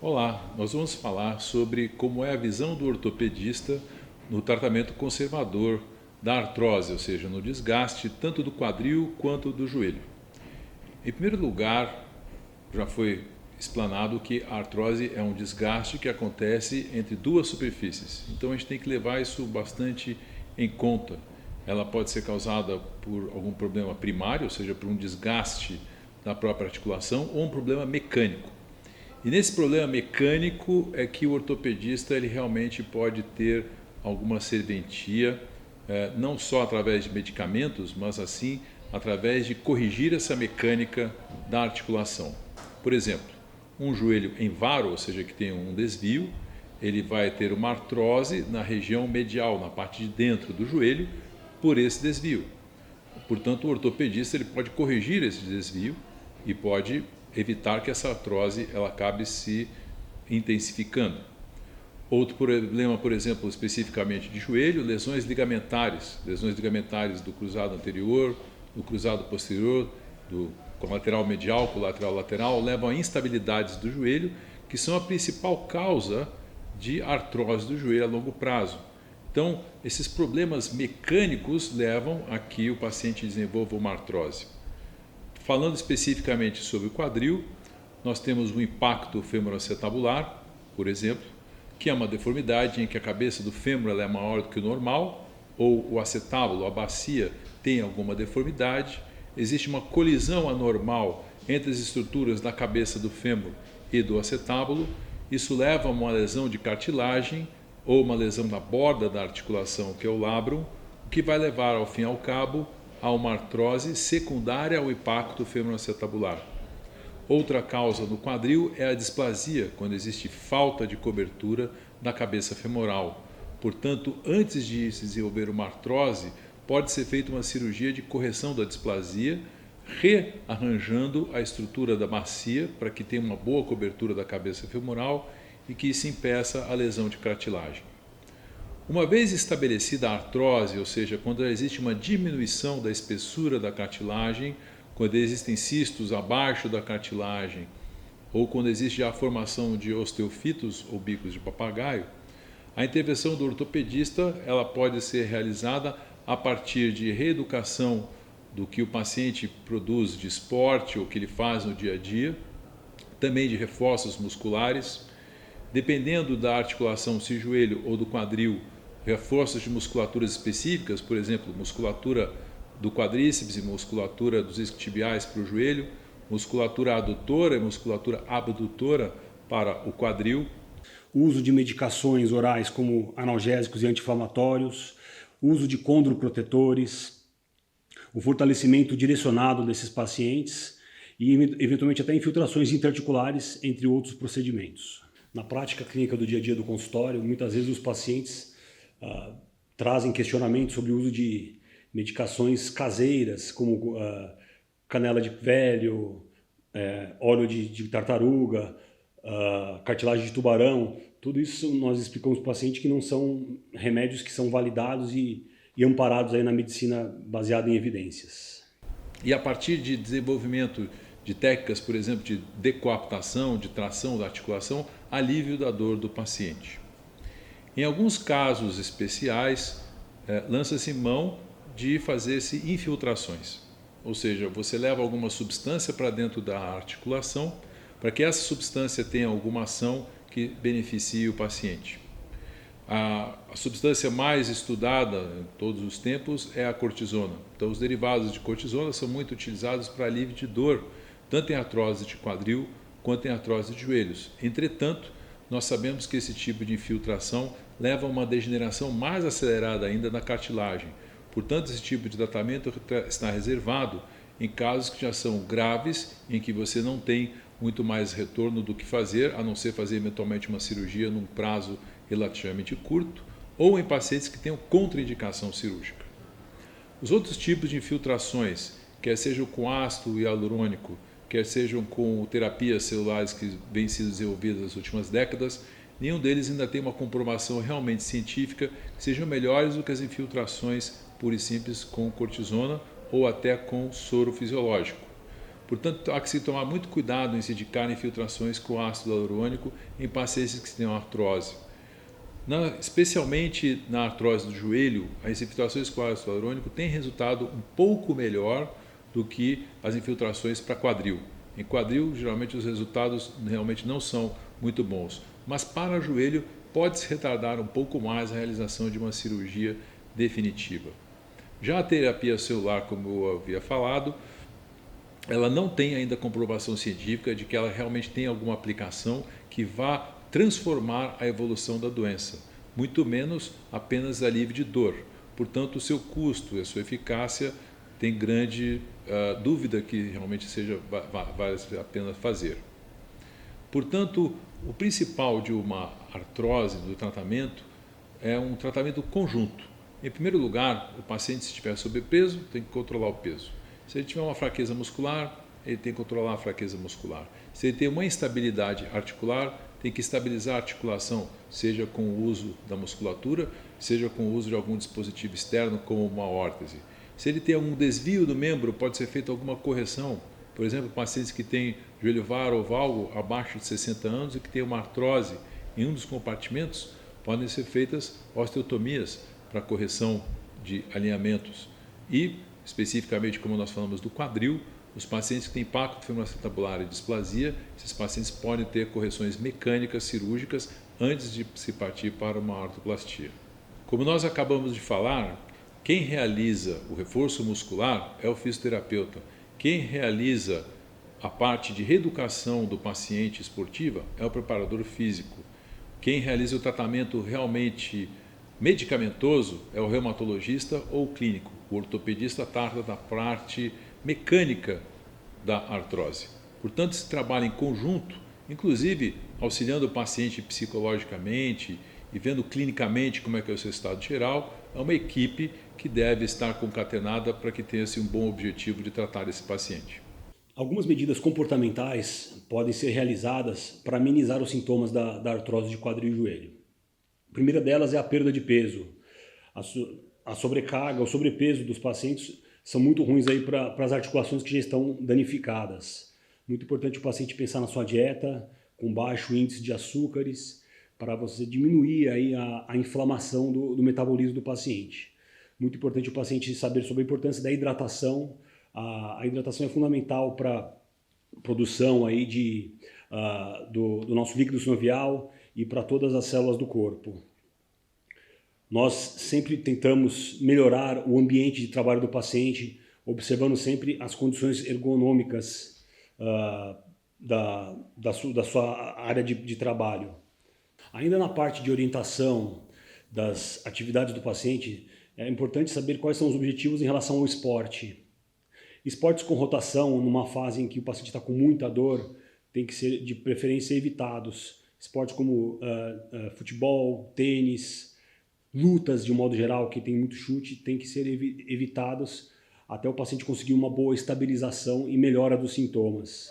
Olá, nós vamos falar sobre como é a visão do ortopedista no tratamento conservador da artrose, ou seja, no desgaste tanto do quadril quanto do joelho. Em primeiro lugar, já foi explanado que a artrose é um desgaste que acontece entre duas superfícies, então a gente tem que levar isso bastante em conta. Ela pode ser causada por algum problema primário, ou seja, por um desgaste da própria articulação, ou um problema mecânico. E nesse problema mecânico é que o ortopedista ele realmente pode ter alguma serventia, não só através de medicamentos, mas assim através de corrigir essa mecânica da articulação. Por exemplo, um joelho em varo, ou seja, que tem um desvio, ele vai ter uma artrose na região medial, na parte de dentro do joelho, por esse desvio. Portanto, o ortopedista ele pode corrigir esse desvio e pode evitar que essa artrose ela acabe se intensificando. Outro problema, por exemplo, especificamente de joelho, lesões ligamentares do cruzado anterior, do cruzado posterior, do colateral medial, colateral lateral, levam a instabilidades do joelho, que são a principal causa de artrose do joelho a longo prazo. Então, esses problemas mecânicos levam a que o paciente desenvolva uma artrose. Falando especificamente sobre o quadril, nós temos o impacto femoroacetabular, por exemplo, que é uma deformidade em que a cabeça do fêmur é maior do que o normal, ou o acetábulo, a bacia, tem alguma deformidade. Existe uma colisão anormal entre as estruturas da cabeça do fêmur e do acetábulo. Isso leva a uma lesão de cartilagem ou uma lesão na borda da articulação, que é o labrum, o que vai levar, ao fim e ao cabo, a uma artrose secundária ao impacto femoroacetabular. Outra causa no quadril é a displasia, quando existe falta de cobertura da cabeça femoral. Portanto, antes de se desenvolver uma artrose, pode ser feita uma cirurgia de correção da displasia, rearranjando a estrutura da bacia para que tenha uma boa cobertura da cabeça femoral e que isso impeça a lesão de cartilagem. Uma vez estabelecida a artrose, ou seja, quando existe uma diminuição da espessura da cartilagem, quando existem cistos abaixo da cartilagem, ou quando existe já a formação de osteofitos ou bicos de papagaio, a intervenção do ortopedista ela pode ser realizada a partir de reeducação do que o paciente produz de esporte ou que ele faz no dia a dia, também de reforços musculares, dependendo da articulação, se joelho ou do quadril, reforços de musculaturas específicas, por exemplo, musculatura do quadríceps e musculatura dos isquiotibiais para o joelho, musculatura adutora e musculatura abdutora para o quadril. O uso de medicações orais como analgésicos e anti-inflamatórios, uso de condroprotetores, o fortalecimento direcionado desses pacientes e eventualmente até infiltrações interarticulares, entre outros procedimentos. Na prática clínica do dia a dia do consultório, muitas vezes os pacientes trazem questionamentos sobre o uso de medicações caseiras, como canela de velho, óleo de tartaruga, cartilagem de tubarão. Tudo isso nós explicamos para o paciente que não são remédios que são validados e amparados aí na medicina baseada em evidências. E a partir de desenvolvimento de técnicas, por exemplo, de decoaptação, de tração da articulação, alívio da dor do paciente. Em alguns casos especiais, lança-se mão de fazer-se infiltrações, ou seja, você leva alguma substância para dentro da articulação para que essa substância tenha alguma ação que beneficie o paciente. A substância mais estudada em todos os tempos é a cortisona. Então, os derivados de cortisona são muito utilizados para alívio de dor, tanto em artrose de quadril quanto em artrose de joelhos. Entretanto, nós sabemos que esse tipo de infiltração leva a uma degeneração mais acelerada ainda da cartilagem. Portanto, esse tipo de tratamento está reservado em casos que já são graves, em que você não tem muito mais retorno do que fazer, a não ser fazer eventualmente uma cirurgia num prazo relativamente curto, ou em pacientes que tenham contraindicação cirúrgica. Os outros tipos de infiltrações, quer sejam com ácido hialurônico, quer sejam com terapias celulares que vêm sendo desenvolvidas nas últimas décadas, nenhum deles ainda tem uma comprovação realmente científica que sejam melhores do que as infiltrações pura e simples com cortisona ou até com soro fisiológico. Portanto, há que se tomar muito cuidado em se indicar infiltrações com ácido hialurônico em pacientes que têm artrose. Especialmente na artrose do joelho, as infiltrações com ácido hialurônico têm resultado um pouco melhor do que as infiltrações para quadril. Em quadril, geralmente os resultados realmente não são muito bons, mas para joelho pode-se retardar um pouco mais a realização de uma cirurgia definitiva. Já a terapia celular, como eu havia falado, ela não tem ainda comprovação científica de que ela realmente tem alguma aplicação que vá transformar a evolução da doença, muito menos apenas alívio de dor. Portanto, o seu custo e a sua eficácia tem grande dúvida que realmente vale a pena fazer. Portanto, o principal de uma artrose do tratamento é um tratamento conjunto. Em primeiro lugar, o paciente, se estiver sobrepeso, tem que controlar o peso. Se ele tiver uma fraqueza muscular, ele tem que controlar a fraqueza muscular. Se ele tem uma instabilidade articular, tem que estabilizar a articulação, seja com o uso da musculatura, seja com o uso de algum dispositivo externo, como uma órtese. Se ele tem algum desvio do membro, pode ser feita alguma correção. Por exemplo, pacientes que têm joelho varo ou valgo abaixo de 60 anos e que têm uma artrose em um dos compartimentos, podem ser feitas osteotomias para correção de alinhamentos. E, especificamente, como nós falamos do quadril, os pacientes que têm impacto femoroacetabular e displasia, esses pacientes podem ter correções mecânicas cirúrgicas antes de se partir para uma artroplastia. Como nós acabamos de falar, quem realiza o reforço muscular é o fisioterapeuta. Quem realiza a parte de reeducação do paciente esportiva é o preparador físico. Quem realiza o tratamento realmente medicamentoso é o reumatologista ou o clínico. O ortopedista trata da parte mecânica da artrose. Portanto, se trabalha em conjunto, inclusive auxiliando o paciente psicologicamente e vendo clinicamente como é que é o seu estado geral, é uma equipe que deve estar concatenada para que tenha-se um bom objetivo de tratar esse paciente. Algumas medidas comportamentais podem ser realizadas para amenizar os sintomas da artrose de quadril e joelho. A primeira delas é a perda de peso. A sobrecarga, o sobrepeso dos pacientes são muito ruins aí para as articulações que já estão danificadas. Muito importante o paciente pensar na sua dieta, com baixo índice de açúcares, para você diminuir aí a inflamação do metabolismo do paciente. Muito importante o paciente saber sobre a importância da hidratação. A hidratação é fundamental para a produção aí do nosso líquido sinovial e para todas as células do corpo. Nós sempre tentamos melhorar o ambiente de trabalho do paciente, observando sempre as condições ergonômicas da sua área de trabalho. Ainda na parte de orientação das atividades do paciente, é importante saber quais são os objetivos em relação ao esporte. Esportes com rotação, numa fase em que o paciente está com muita dor, tem que ser de preferência evitados. Esportes como futebol, tênis, lutas de um modo geral, que tem muito chute, tem que ser evitados até o paciente conseguir uma boa estabilização e melhora dos sintomas.